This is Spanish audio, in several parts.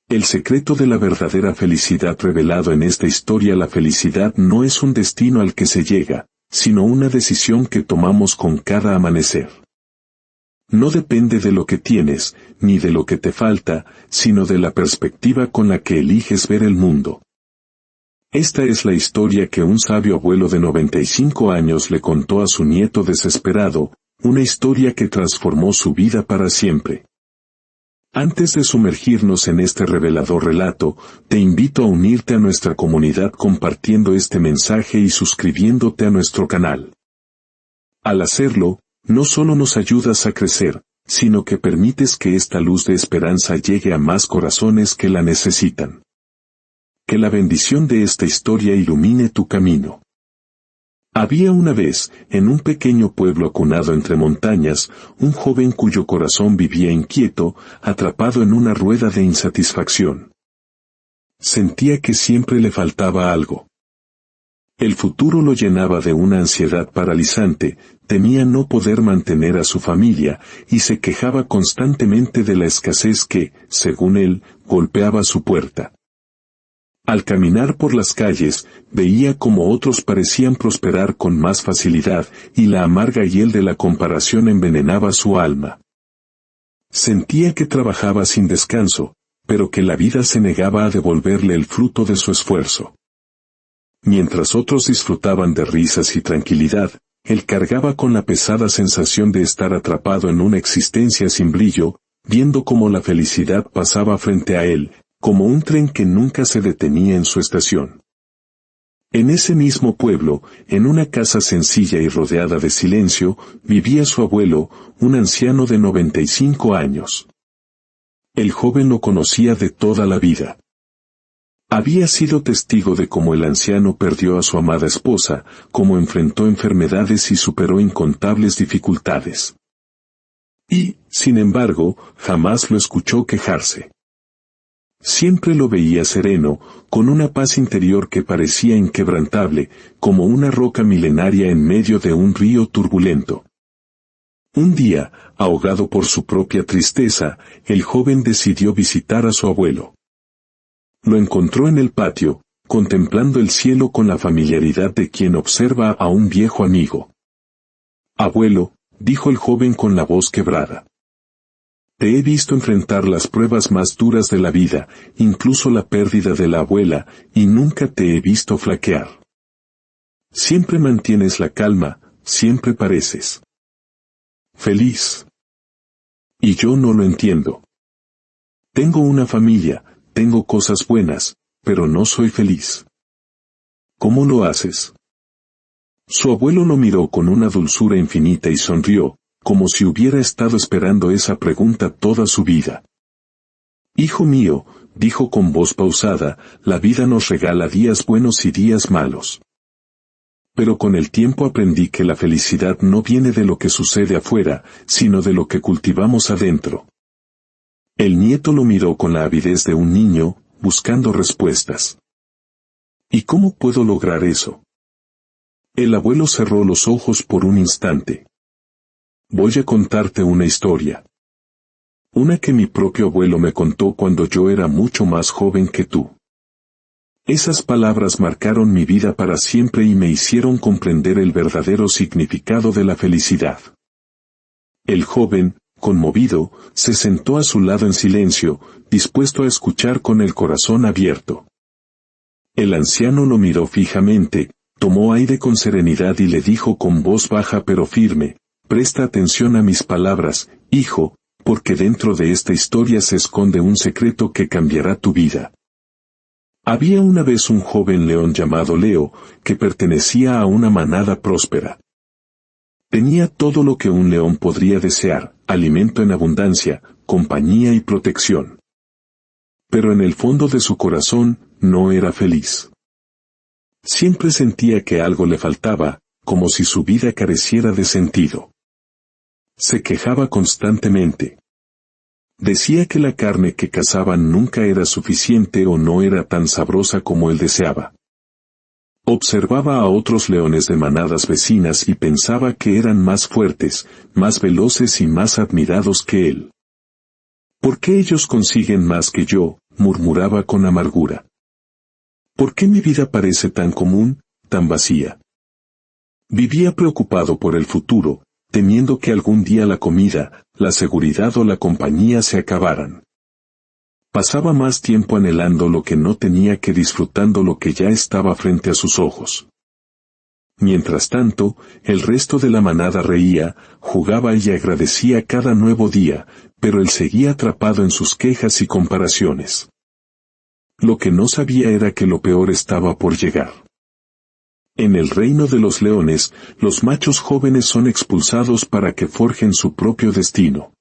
El secreto de la verdadera felicidad revelado en esta historia. La felicidad no es un destino al que se llega, sino una decisión que tomamos con cada amanecer. No depende de lo que tienes, ni de lo que te falta, sino de la perspectiva con la que eliges ver el mundo. Esta es la historia que un sabio abuelo de 95 años le contó a su nieto desesperado, una historia que transformó su vida para siempre. Antes de sumergirnos en este revelador relato, te invito a unirte a nuestra comunidad compartiendo este mensaje y suscribiéndote a nuestro canal. Al hacerlo, no solo nos ayudas a crecer, sino que permites que esta luz de esperanza llegue a más corazones que la necesitan. Que la bendición de esta historia ilumine tu camino. Había una vez, en un pequeño pueblo acunado entre montañas, un joven cuyo corazón vivía inquieto, atrapado en una rueda de insatisfacción. Sentía que siempre le faltaba algo. El futuro lo llenaba de una ansiedad paralizante, temía no poder mantener a su familia, y se quejaba constantemente de la escasez que, según él, golpeaba su puerta. Al caminar por las calles, veía como otros parecían prosperar con más facilidad, y la amarga hiel de la comparación envenenaba su alma. Sentía que trabajaba sin descanso, pero que la vida se negaba a devolverle el fruto de su esfuerzo. Mientras otros disfrutaban de risas y tranquilidad, él cargaba con la pesada sensación de estar atrapado en una existencia sin brillo, viendo cómo la felicidad pasaba frente a él, como un tren que nunca se detenía en su estación. En ese mismo pueblo, en una casa sencilla y rodeada de silencio, vivía su abuelo, un anciano de 95 años. El joven lo conocía de toda la vida. Había sido testigo de cómo el anciano perdió a su amada esposa, cómo enfrentó enfermedades y superó incontables dificultades. Y, sin embargo, jamás lo escuchó quejarse. Siempre lo veía sereno, con una paz interior que parecía inquebrantable, como una roca milenaria en medio de un río turbulento. Un día, ahogado por su propia tristeza, el joven decidió visitar a su abuelo. Lo encontró en el patio, contemplando el cielo con la familiaridad de quien observa a un viejo amigo. «Abuelo», dijo el joven con la voz quebrada. «Te he visto enfrentar las pruebas más duras de la vida, incluso la pérdida de la abuela, y nunca te he visto flaquear. Siempre mantienes la calma, siempre pareces feliz. Y yo no lo entiendo. Tengo una familia, tengo cosas buenas, pero no soy feliz. ¿Cómo lo haces?». Su abuelo lo miró con una dulzura infinita y sonrió, como si hubiera estado esperando esa pregunta toda su vida. «Hijo mío», dijo con voz pausada, «la vida nos regala días buenos y días malos. Pero con el tiempo aprendí que la felicidad no viene de lo que sucede afuera, sino de lo que cultivamos adentro». El nieto lo miró con la avidez de un niño, buscando respuestas. «¿Y cómo puedo lograr eso?». El abuelo cerró los ojos por un instante. «Voy a contarte una historia. Una que mi propio abuelo me contó cuando yo era mucho más joven que tú. Esas palabras marcaron mi vida para siempre y me hicieron comprender el verdadero significado de la felicidad». El joven, conmovido, se sentó a su lado en silencio, dispuesto a escuchar con el corazón abierto. El anciano lo miró fijamente, tomó aire con serenidad y le dijo con voz baja pero firme: «Presta atención a mis palabras, hijo, porque dentro de esta historia se esconde un secreto que cambiará tu vida». Había una vez un joven león llamado Leo, que pertenecía a una manada próspera. Tenía todo lo que un león podría desear: alimento en abundancia, compañía y protección. Pero en el fondo de su corazón, no era feliz. Siempre sentía que algo le faltaba, como si su vida careciera de sentido. Se quejaba constantemente. Decía que la carne que cazaban nunca era suficiente o no era tan sabrosa como él deseaba. Observaba a otros leones de manadas vecinas y pensaba que eran más fuertes, más veloces y más admirados que él. «¿Por qué ellos consiguen más que yo?», murmuraba con amargura. ¿Por qué mi vida parece tan común, tan vacía? Vivía preocupado por el futuro, temiendo que algún día la comida, la seguridad o la compañía se acabaran. Pasaba más tiempo anhelando lo que no tenía que disfrutando lo que ya estaba frente a sus ojos. Mientras tanto, el resto de la manada reía, jugaba y agradecía cada nuevo día, pero él seguía atrapado en sus quejas y comparaciones. Lo que no sabía era que lo peor estaba por llegar. En el reino de los leones, los machos jóvenes son expulsados para que forjen su propio destino.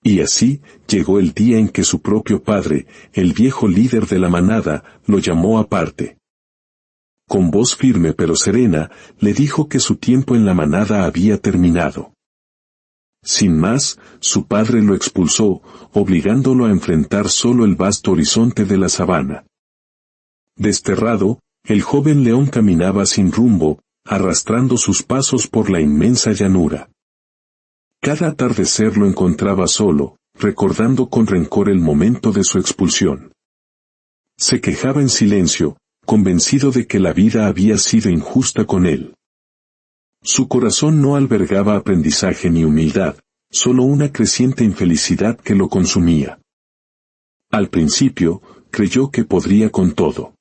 Y así, llegó el día en que su propio padre, el viejo líder de la manada, lo llamó aparte. Con voz firme pero serena, le dijo que su tiempo en la manada había terminado. Sin más, su padre lo expulsó, obligándolo a enfrentar solo el vasto horizonte de la sabana. Desterrado, el joven león caminaba sin rumbo, arrastrando sus pasos por la inmensa llanura. Cada atardecer lo encontraba solo, recordando con rencor el momento de su expulsión. Se quejaba en silencio, convencido de que la vida había sido injusta con él. Su corazón no albergaba aprendizaje ni humildad, solo una creciente infelicidad que lo consumía. Al principio, creyó que podría con todo.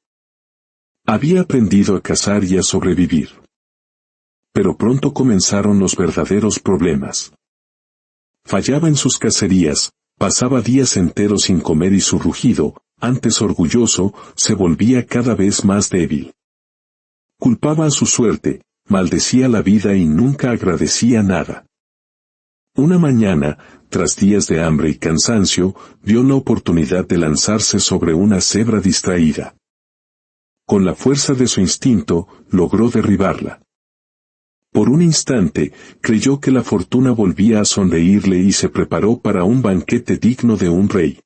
Había aprendido a cazar y a sobrevivir. Pero pronto comenzaron los verdaderos problemas. Fallaba en sus cacerías, pasaba días enteros sin comer y su rugido, antes orgulloso, se volvía cada vez más débil. Culpaba a su suerte, maldecía la vida y nunca agradecía nada. Una mañana, tras días de hambre y cansancio, vio la oportunidad de lanzarse sobre una cebra distraída. Con la fuerza de su instinto, logró derribarla. Por un instante, creyó que la fortuna volvía a sonreírle y se preparó para un banquete digno de un rey.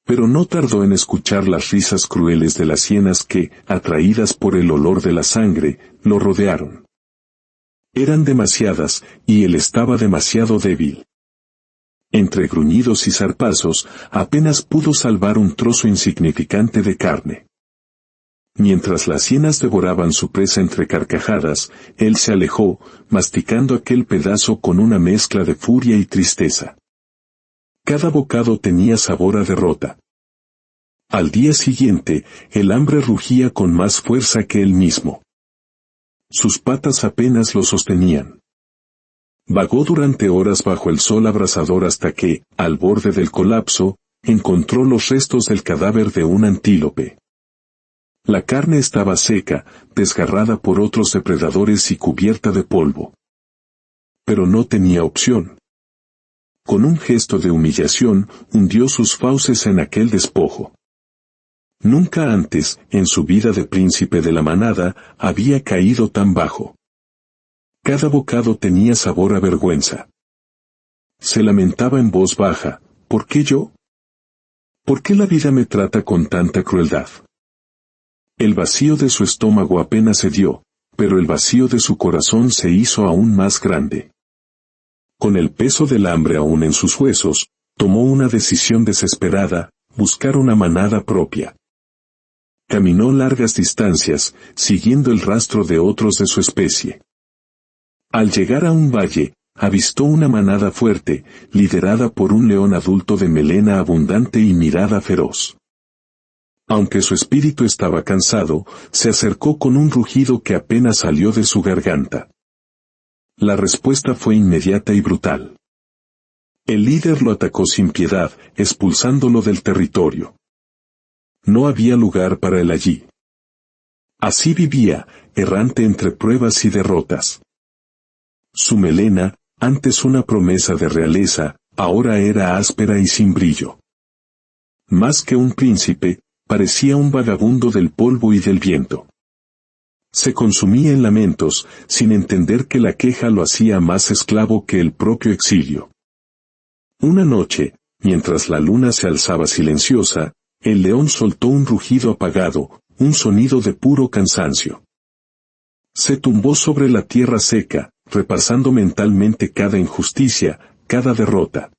Pero no tardó en escuchar las risas crueles de las hienas que, atraídas por el olor de la sangre, lo rodearon. Eran demasiadas, y él estaba demasiado débil. Entre gruñidos y zarpazos, apenas pudo salvar un trozo insignificante de carne. Mientras las hienas devoraban su presa entre carcajadas, él se alejó, masticando aquel pedazo con una mezcla de furia y tristeza. Cada bocado tenía sabor a derrota. Al día siguiente, el hambre rugía con más fuerza que él mismo. Sus patas apenas lo sostenían. Vagó durante horas bajo el sol abrasador hasta que, al borde del colapso, encontró los restos del cadáver de un antílope. La carne estaba seca, desgarrada por otros depredadores y cubierta de polvo. Pero no tenía opción. Con un gesto de humillación, hundió sus fauces en aquel despojo. Nunca antes, en su vida de príncipe de la manada, había caído tan bajo. Cada bocado tenía sabor a vergüenza. Se lamentaba en voz baja, ¿por qué yo? ¿Por qué la vida me trata con tanta crueldad? El vacío de su estómago apenas cedió, pero el vacío de su corazón se hizo aún más grande. Con el peso del hambre aún en sus huesos, tomó una decisión desesperada, buscar una manada propia. Caminó largas distancias, siguiendo el rastro de otros de su especie. Al llegar a un valle, avistó una manada fuerte, liderada por un león adulto de melena abundante y mirada feroz. Aunque su espíritu estaba cansado, se acercó con un rugido que apenas salió de su garganta. La respuesta fue inmediata y brutal. El líder lo atacó sin piedad, expulsándolo del territorio. No había lugar para él allí. Así vivía, errante entre pruebas y derrotas. Su melena, antes una promesa de realeza, ahora era áspera y sin brillo. Más que un príncipe, parecía un vagabundo del polvo y del viento. Se consumía en lamentos, sin entender que la queja lo hacía más esclavo que el propio exilio. Una noche, mientras la luna se alzaba silenciosa, el león soltó un rugido apagado, un sonido de puro cansancio. Se tumbó sobre la tierra seca, repasando mentalmente cada injusticia, cada derrota.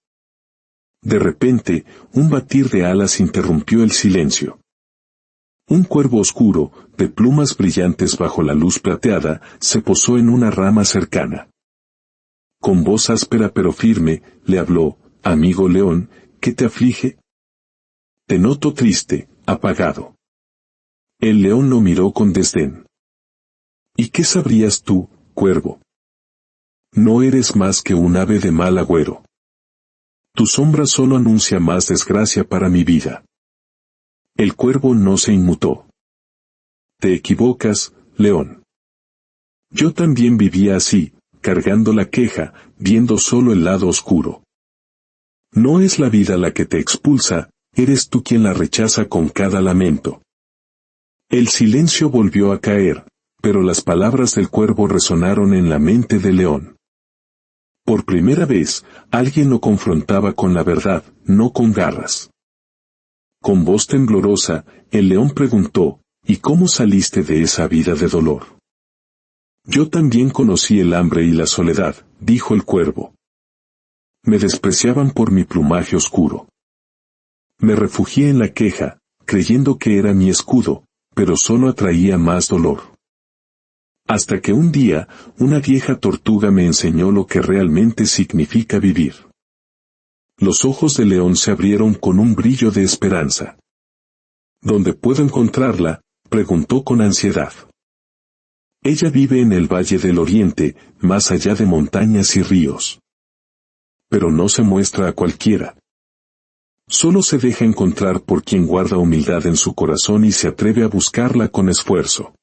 De repente, un batir de alas interrumpió el silencio. Un cuervo oscuro, de plumas brillantes bajo la luz plateada, se posó en una rama cercana. Con voz áspera pero firme, le habló: «Amigo león, ¿qué te aflige? Te noto triste, apagado». El león lo miró con desdén. «¿Y qué sabrías tú, cuervo? No eres más que un ave de mal agüero. Tu sombra solo anuncia más desgracia para mi vida». El cuervo no se inmutó. «Te equivocas, león. Yo también vivía así, cargando la queja, viendo solo el lado oscuro. No es la vida la que te expulsa, eres tú quien la rechaza con cada lamento». El silencio volvió a caer, pero las palabras del cuervo resonaron en la mente del león. Por primera vez, alguien lo confrontaba con la verdad, no con garras. Con voz temblorosa, el león preguntó: «¿Y cómo saliste de esa vida de dolor?». «Yo también conocí el hambre y la soledad», dijo el cuervo. «Me despreciaban por mi plumaje oscuro. Me refugié en la queja, creyendo que era mi escudo, pero solo atraía más dolor. Hasta que un día, una vieja tortuga me enseñó lo que realmente significa vivir». Los ojos del león se abrieron con un brillo de esperanza. «¿Dónde puedo encontrarla?», preguntó con ansiedad. «Ella vive en el Valle del Oriente, más allá de montañas y ríos. Pero no se muestra a cualquiera. Solo se deja encontrar por quien guarda humildad en su corazón y se atreve a buscarla con esfuerzo.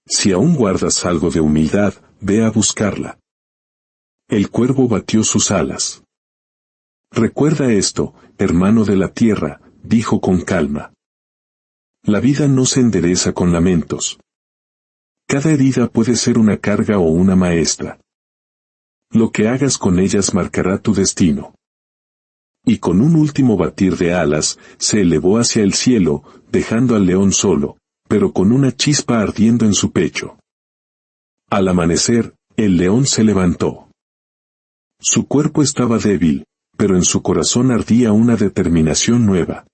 Si aún guardas algo de humildad, ve a buscarla». El cuervo batió sus alas. «Recuerda esto, hermano de la tierra», dijo con calma. «La vida no se endereza con lamentos. Cada herida puede ser una carga o una maestra. Lo que hagas con ellas marcará tu destino». Y con un último batir de alas, se elevó hacia el cielo, dejando al león solo, pero con una chispa ardiendo en su pecho. Al amanecer, el león se levantó. Su cuerpo estaba débil, pero en su corazón ardía una determinación nueva.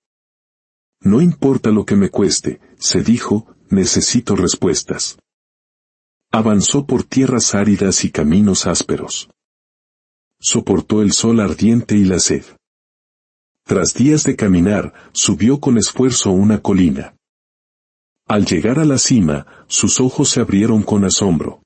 «No importa lo que me cueste», se dijo, «necesito respuestas». Avanzó por tierras áridas y caminos ásperos. Soportó el sol ardiente y la sed. Tras días de caminar, subió con esfuerzo una colina. Al llegar a la cima, sus ojos se abrieron con asombro.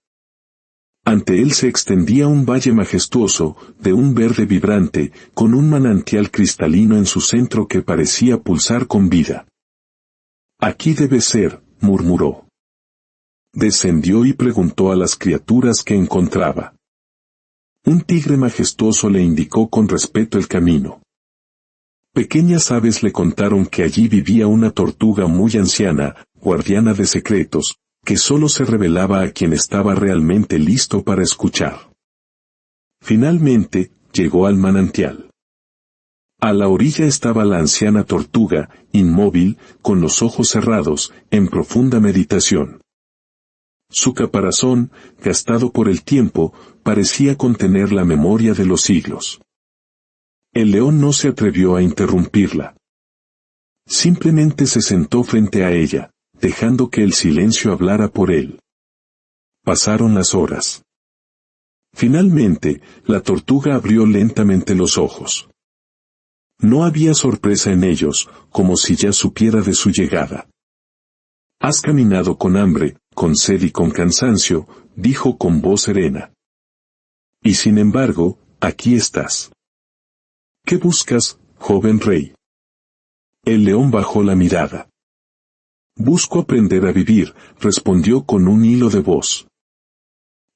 Ante él se extendía un valle majestuoso, de un verde vibrante, con un manantial cristalino en su centro que parecía pulsar con vida. «Aquí debe ser», murmuró. Descendió y preguntó a las criaturas que encontraba. Un tigre majestuoso le indicó con respeto el camino. Pequeñas aves le contaron que allí vivía una tortuga muy anciana, guardiana de secretos, que solo se revelaba a quien estaba realmente listo para escuchar. Finalmente, llegó al manantial. A la orilla estaba la anciana tortuga, inmóvil, con los ojos cerrados, en profunda meditación. Su caparazón, gastado por el tiempo, parecía contener la memoria de los siglos. El león no se atrevió a interrumpirla. Simplemente se sentó frente a ella, dejando que el silencio hablara por él. Pasaron las horas. Finalmente, la tortuga abrió lentamente los ojos. No había sorpresa en ellos, como si ya supiera de su llegada. «Has caminado con hambre, con sed y con cansancio», dijo con voz serena. «Y sin embargo, aquí estás. ¿Qué buscas, joven rey?». El león bajó la mirada. «Busco aprender a vivir», respondió con un hilo de voz.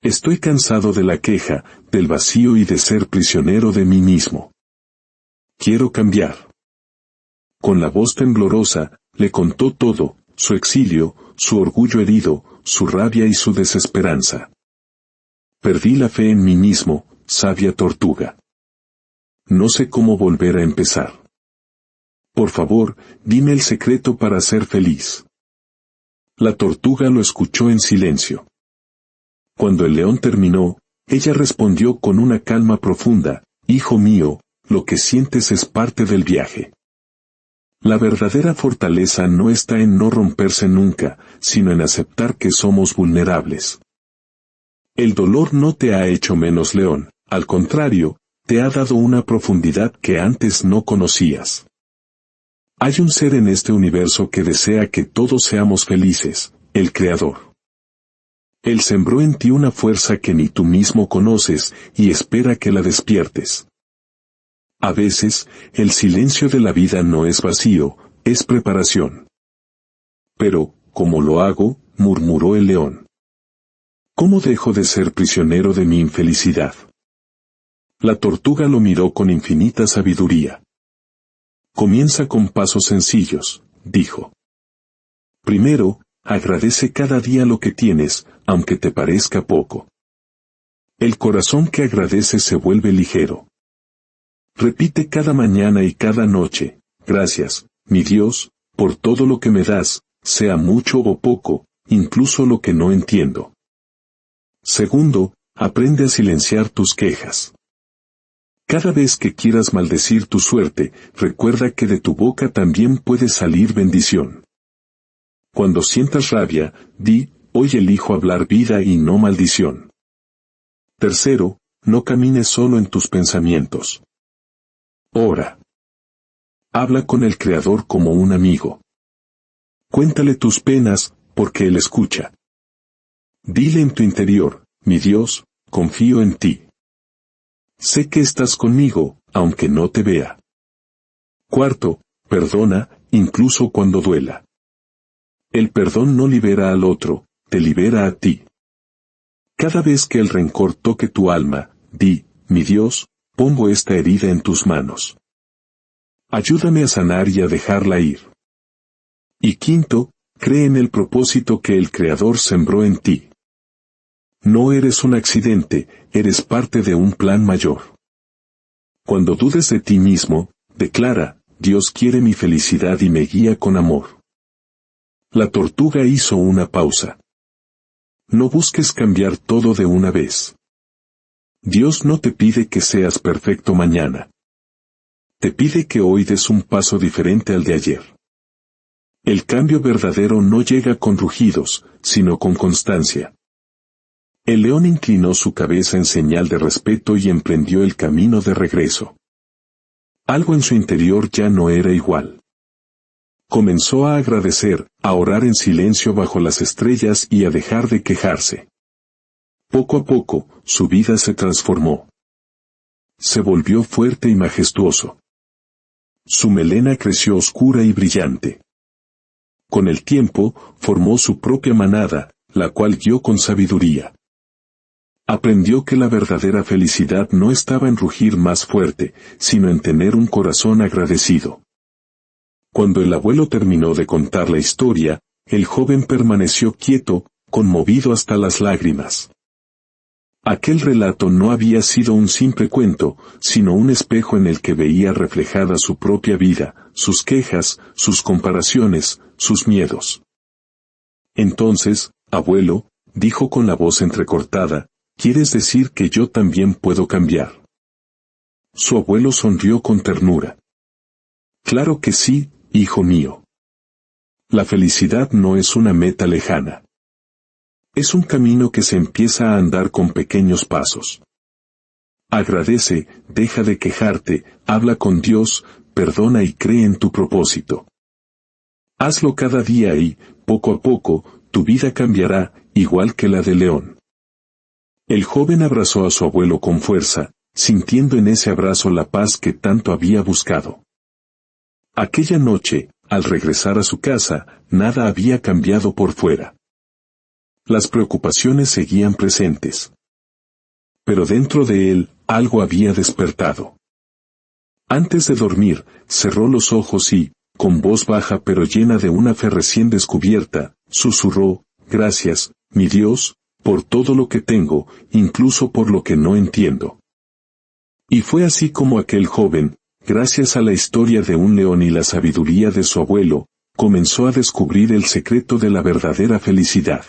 «Estoy cansado de la queja, del vacío y de ser prisionero de mí mismo. Quiero cambiar». Con la voz temblorosa, le contó todo, su exilio, su orgullo herido, su rabia y su desesperanza. «Perdí la fe en mí mismo, sabia tortuga. No sé cómo volver a empezar. Por favor, dime el secreto para ser feliz». La tortuga lo escuchó en silencio. Cuando el león terminó, ella respondió con una calma profunda: «Hijo mío, lo que sientes es parte del viaje. La verdadera fortaleza no está en no romperse nunca, sino en aceptar que somos vulnerables. El dolor no te ha hecho menos león, al contrario, te ha dado una profundidad que antes no conocías. Hay un ser en este universo que desea que todos seamos felices, el Creador. Él sembró en ti una fuerza que ni tú mismo conoces y espera que la despiertes. A veces, el silencio de la vida no es vacío, es preparación. Pero, ¿cómo lo hago?, murmuró el león. ¿Cómo dejo de ser prisionero de mi infelicidad? La tortuga lo miró con infinita sabiduría. Comienza con pasos sencillos, dijo. Primero, agradece cada día lo que tienes, aunque te parezca poco. El corazón que agradece se vuelve ligero. Repite cada mañana y cada noche, gracias, mi Dios, por todo lo que me das, sea mucho o poco, incluso lo que no entiendo. Segundo, aprende a silenciar tus quejas. Cada vez que quieras maldecir tu suerte, recuerda que de tu boca también puede salir bendición. Cuando sientas rabia, di, hoy elijo hablar vida y no maldición. Tercero, no camines solo en tus pensamientos. Ora. Habla con el Creador como un amigo. Cuéntale tus penas, porque Él escucha. Dile en tu interior, mi Dios, confío en ti. Sé que estás conmigo, aunque no te vea. Cuarto, perdona, incluso cuando duela. El perdón no libera al otro, te libera a ti. Cada vez que el rencor toque tu alma, di, mi Dios, pongo esta herida en tus manos. Ayúdame a sanar y a dejarla ir. Y quinto, cree en el propósito que el Creador sembró en ti. No eres un accidente, eres parte de un plan mayor. Cuando dudes de ti mismo, declara, Dios quiere mi felicidad y me guía con amor. La tortuga hizo una pausa. No busques cambiar todo de una vez. Dios no te pide que seas perfecto mañana. Te pide que hoy des un paso diferente al de ayer. El cambio verdadero no llega con rugidos, sino con constancia. El león inclinó su cabeza en señal de respeto y emprendió el camino de regreso. Algo en su interior ya no era igual. Comenzó a agradecer, a orar en silencio bajo las estrellas y a dejar de quejarse. Poco a poco, su vida se transformó. Se volvió fuerte y majestuoso. Su melena creció oscura y brillante. Con el tiempo, formó su propia manada, la cual guió con sabiduría. Aprendió que la verdadera felicidad no estaba en rugir más fuerte, sino en tener un corazón agradecido. Cuando el abuelo terminó de contar la historia, el joven permaneció quieto, conmovido hasta las lágrimas. Aquel relato no había sido un simple cuento, sino un espejo en el que veía reflejada su propia vida, sus quejas, sus comparaciones, sus miedos. Entonces, abuelo, dijo con la voz entrecortada, ¿quieres decir que yo también puedo cambiar? Su abuelo sonrió con ternura. Claro que sí, hijo mío. La felicidad no es una meta lejana. Es un camino que se empieza a andar con pequeños pasos. Agradece, deja de quejarte, habla con Dios, perdona y cree en tu propósito. Hazlo cada día y, poco a poco, tu vida cambiará, igual que la del león. El joven abrazó a su abuelo con fuerza, sintiendo en ese abrazo la paz que tanto había buscado. Aquella noche, al regresar a su casa, nada había cambiado por fuera. Las preocupaciones seguían presentes. Pero dentro de él, algo había despertado. Antes de dormir, cerró los ojos y, con voz baja pero llena de una fe recién descubierta, susurró, gracias, mi Dios, por todo lo que tengo, incluso por lo que no entiendo. Y fue así como aquel joven, gracias a la historia de un león y la sabiduría de su abuelo, comenzó a descubrir el secreto de la verdadera felicidad.